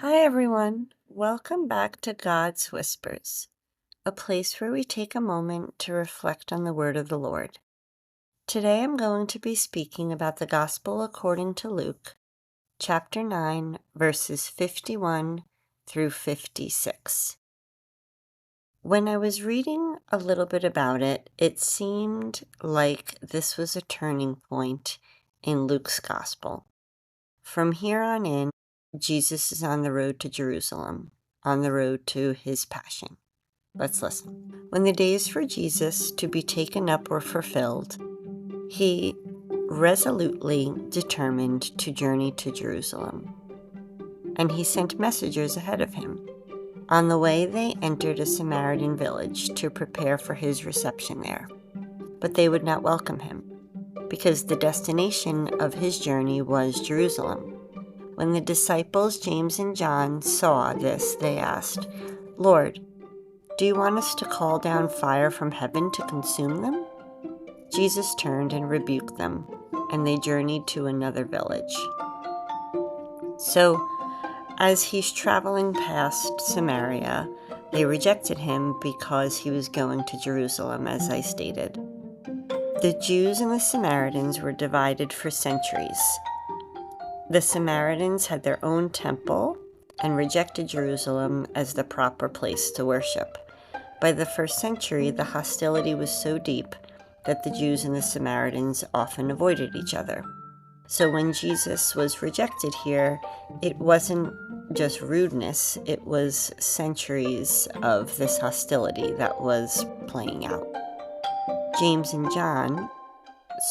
Hi, everyone. Welcome back to God's Whispers, a place where we take a moment to reflect on the Word of the Lord. Today I'm going to be speaking about the Gospel according to Luke, chapter 9, verses 51 through 56. When I was reading a little bit about it, it seemed like this was a turning point in Luke's Gospel. From here on in, Jesus is on the road to Jerusalem, on the road to his passion. Let's listen. When the days for Jesus to be taken up were fulfilled, he resolutely determined to journey to Jerusalem, and he sent messengers ahead of him. On the way, they entered a Samaritan village to prepare for his reception there, but they would not welcome him, because the destination of his journey was Jerusalem. When the disciples James and John saw this, they asked, "Lord, do you want us to call down fire from heaven to consume them?" Jesus turned and rebuked them, and they journeyed to another village. So, as he's traveling past Samaria, they rejected him because he was going to Jerusalem, as I stated. The Jews and the Samaritans were divided for centuries. The Samaritans had their own temple and rejected Jerusalem as the proper place to worship. By the first century, the hostility was so deep that the Jews and the Samaritans often avoided each other. So when Jesus was rejected here, it wasn't just rudeness, it was centuries of this hostility that was playing out. James and John,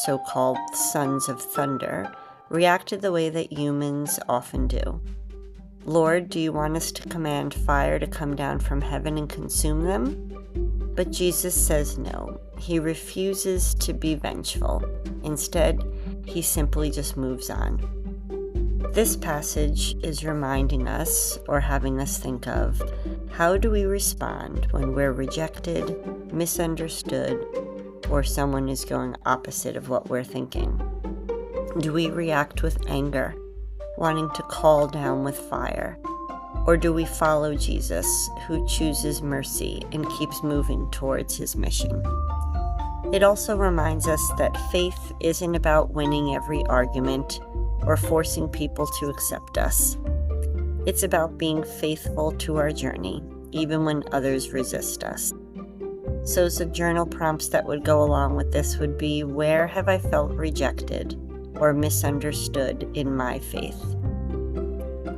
so-called sons of thunder, reacted the way that humans often do. "Lord, do you want us to command fire to come down from heaven and consume them?" But Jesus says no. He refuses to be vengeful. Instead, he simply just moves on. This passage is reminding us, or having us think of, how do we respond when we're rejected, misunderstood, or someone is going opposite of what we're thinking? Do we react with anger, wanting to call down with fire? Or do we follow Jesus, who chooses mercy and keeps moving towards his mission? It also reminds us that faith isn't about winning every argument or forcing people to accept us. It's about being faithful to our journey, even when others resist us. So some journal prompts that would go along with this would be, where have I felt rejected or misunderstood in my faith?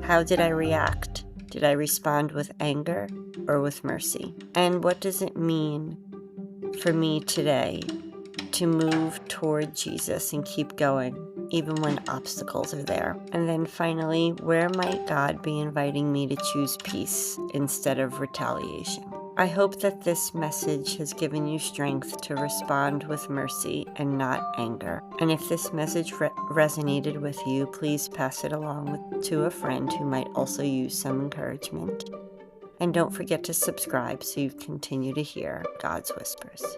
How did I react? Did I respond with anger or with mercy? And what does it mean for me today to move toward Jesus and keep going, even when obstacles are there? And then finally, where might God be inviting me to choose peace instead of retaliation? I hope that this message has given you strength to respond with mercy and not anger. And if this message resonated with you, please pass it along to a friend who might also use some encouragement. And don't forget to subscribe so you continue to hear God's Whispers.